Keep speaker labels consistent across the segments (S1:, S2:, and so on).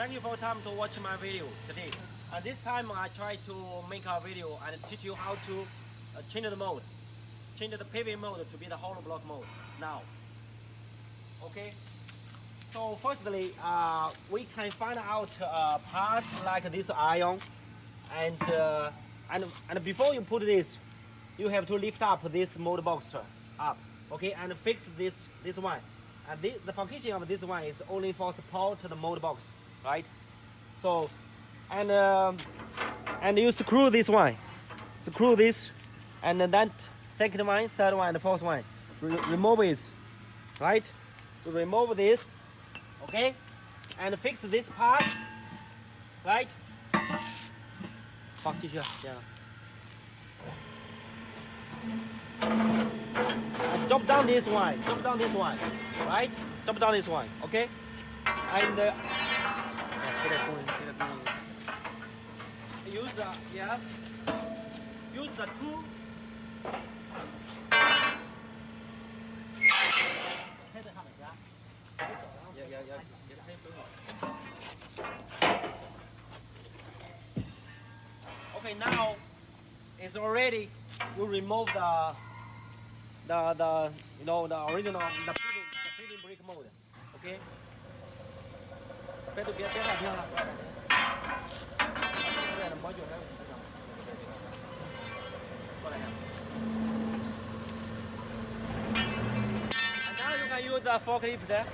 S1: Thank you for your time to watch my video today. This time I try to make a video and teach you how to change the mode. Change the paving mode to be the hollow block mode now. Okay. So firstly, we can find out parts like this iron, and before you put this, you have to lift up this mold box up, okay, and fix this one. And the function of this one is only for support the mold box, right? So, and you screw this one, screw this, and then second one, third one, and fourth one. Remove it, right? To remove this, okay, and fix this part, right? 好，继续这样。Drop down this one, drop down this one, right? Drop down this one, okay? And use the yes, use the two. Okay, now it's already. You remove the you know, the original the paving brick mold. Okay. 别再听了。And now you can use the forklift there.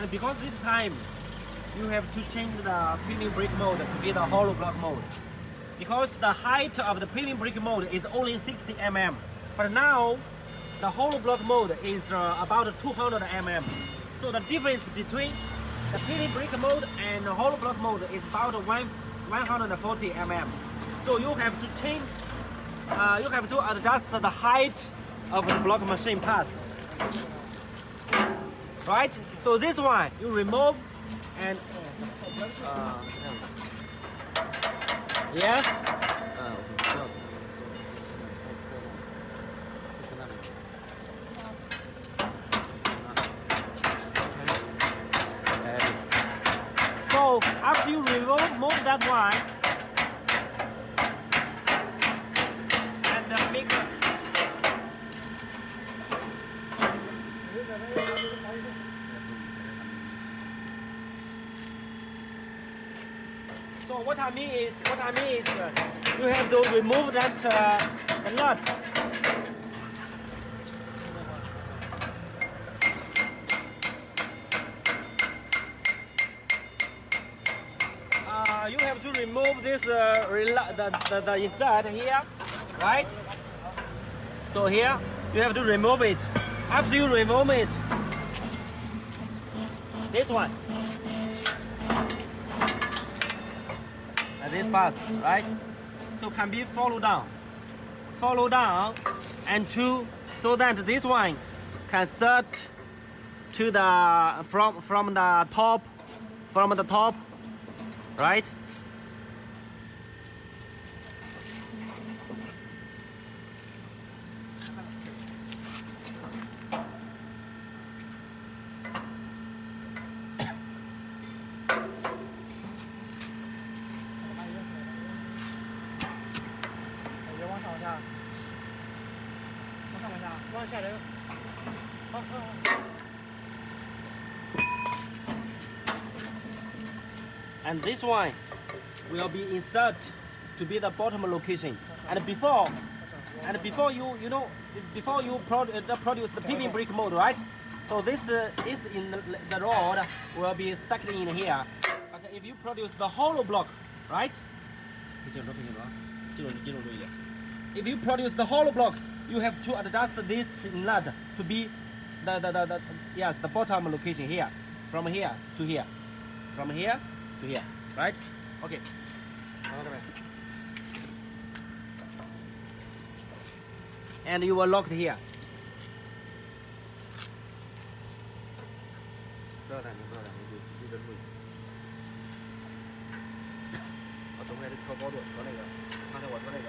S1: And because this time you have to change the paving brick mode to be the hollow block mode, because the height of the paving brick mode is only 60 mm, but now the hollow block mode is about 200 mm. So the difference between the paving brick mode and the hollow block mode is about 140 mm. So you have to change, you have to adjust the height of the block machine path. Right? So this one you remove and yes. So after you remove that one and make so what I mean is you have to remove that the nut. You have to remove this the insert here, right? So here you have to remove it. After you remove it, this one. This part, right? So can be follow down, and so that this one can set to the from the top, right? And this one will be insert to be the bottom location. And before you produce the paving brick mold, right? So this is in the rod will be stuck in here. But if you produce the hollow block, right? If you produce the hollow block, you have to adjust this nut to be yes, the bottom location here, from here to here, from here to here, right? Okay. And you will lock it here. 不要担心，不要担心，就注意。我总还是调高度，调那个，刚才我调那个。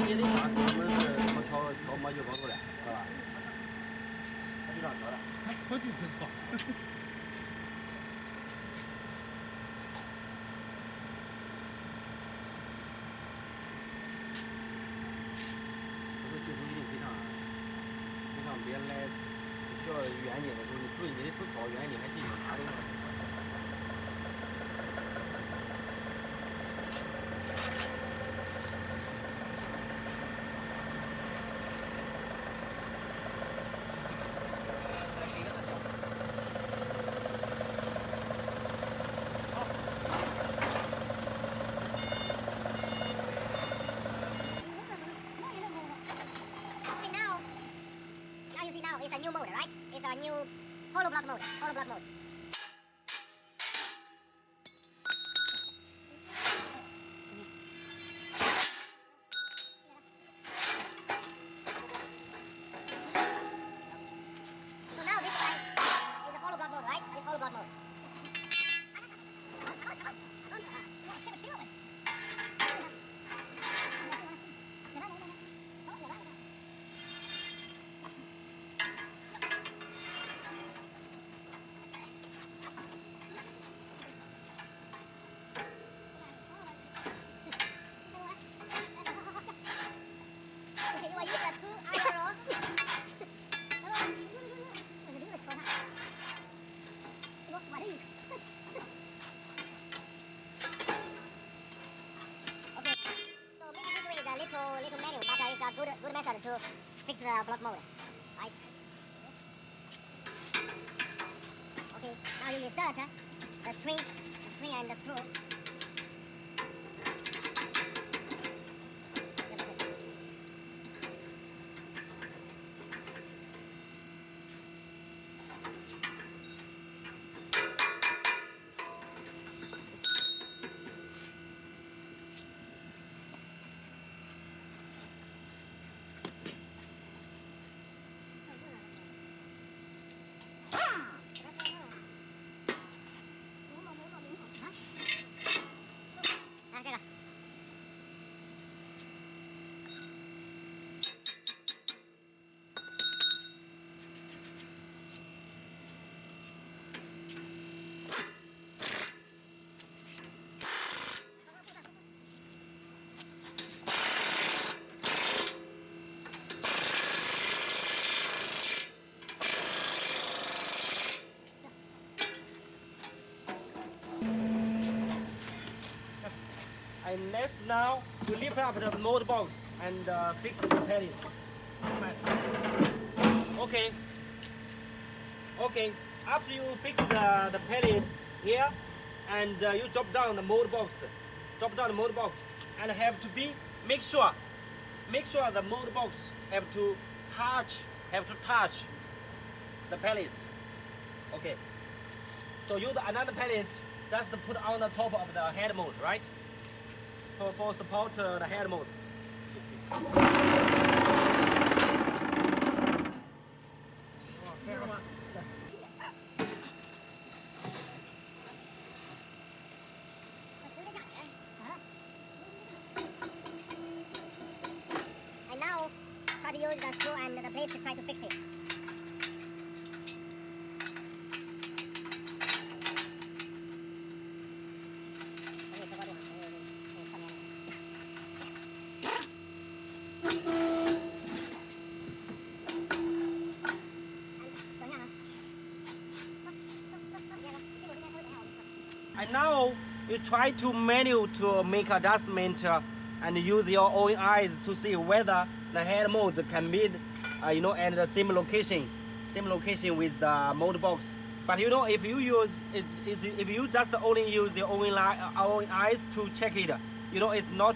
S1: 别的话，我们是怎么调模具高度的，知道吧？他就这样调的。我就知道。技术一定非常别人来需要远景的时候，你注意你的手朝远景还进行拿动。
S2: It's a new mode, right? It's a new hollow block mode. Hollow block mode. So now this one is a hollow block mode, right? It's hollow block mode. Little manual, but it's a good method to fix the block mode, right? Okay, now you insert the spring and the screw.
S1: And next now, we lift up the mold box and fix the pellets. Okay. Okay. After you fix the pellets here, and you drop down the mold box, and have to make sure the mold box have to touch the pellets. Okay. So use another pellets just to put on the top of the head mold, right? For support the head mold.
S2: I now try to use the screw and the plate to try to fix it.
S1: And now you try to manual to make adjustment and use your own eyes to see whether the head mold can meet, at the same location with the mold box. But you know, if you use if you just only use the own eyes to check it, you know, it's not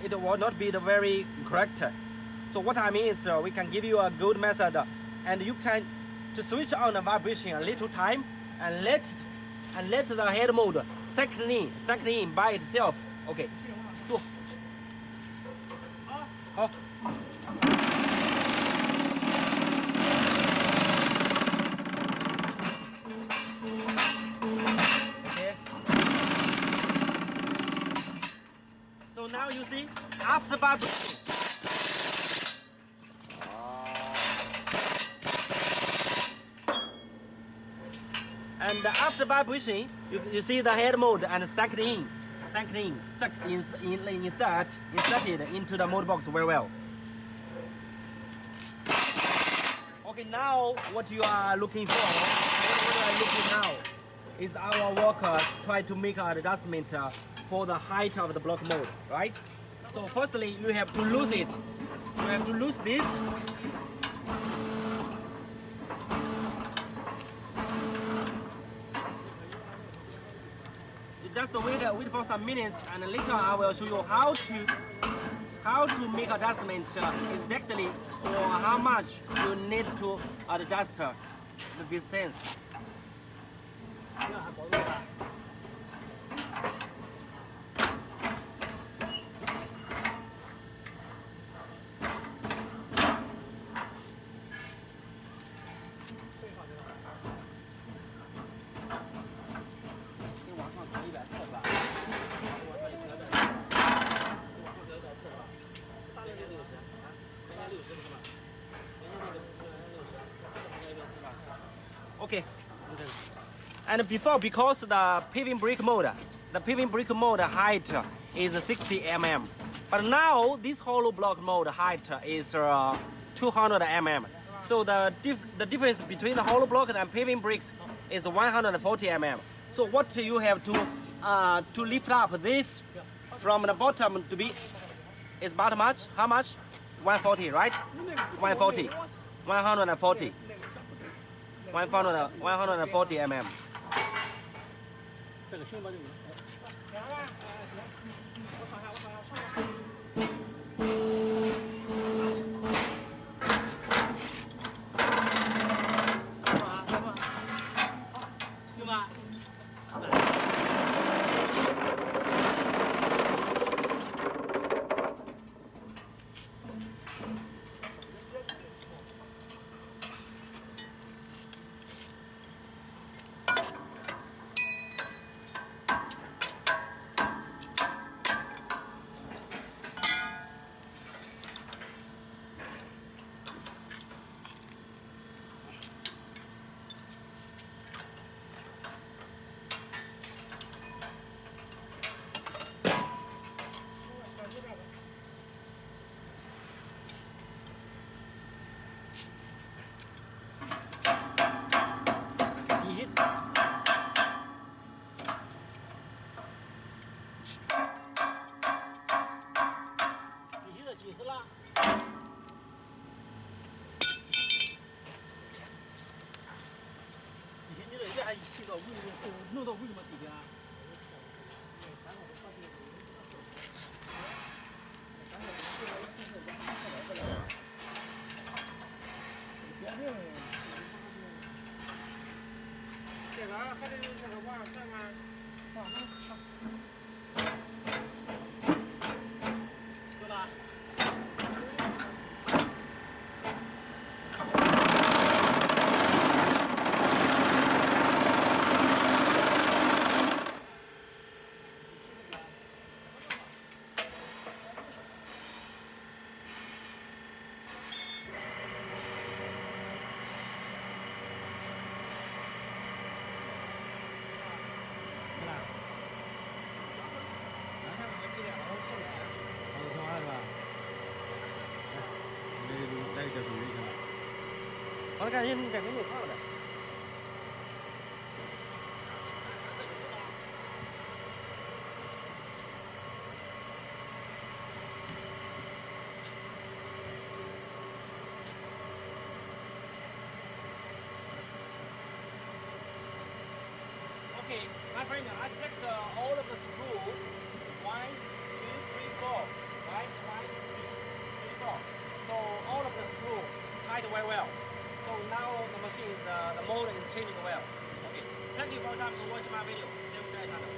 S1: it will not be the very correct. So what I mean is, we can give you a good method, and you can to switch on the vibration a little time and let the head mode second in by itself. Okay, 做好。Okay. So now you see after vibration. And after vibration, you see the head mode and inserted into the mode box very well. Okay, now what you are looking for, what you are looking now, is our workers try to make an adjustment for the height of the block mode, right? So firstly, you have to lose it. You have to lose this. Just wait for some minutes, and later I will show you how to make adjustment exactly, or how much you need to adjust the distance. Okay, and because the paving brick mode height is 60 mm, but now this hollow block mode height is 200 mm. So the difference between the hollow block and paving bricks is 140 mm. So what you have to lift up this from the bottom to be is about much? How much? 140, right? 140, 140. 140 mm. 这个胸吧，这个。我上下，行吧？ 弄到为什么底下？这个还得这个往上上吗？上上。对吧？ 我感觉你这个没放的。My friend, I checked all of the screws. 1, 2, 3, 4. Right? 1, 2, 3, 4. So all of the screws tied very well. So now the machine is, the motor is changing well. Okay. Thank you for your time to watch my video. See you guys later.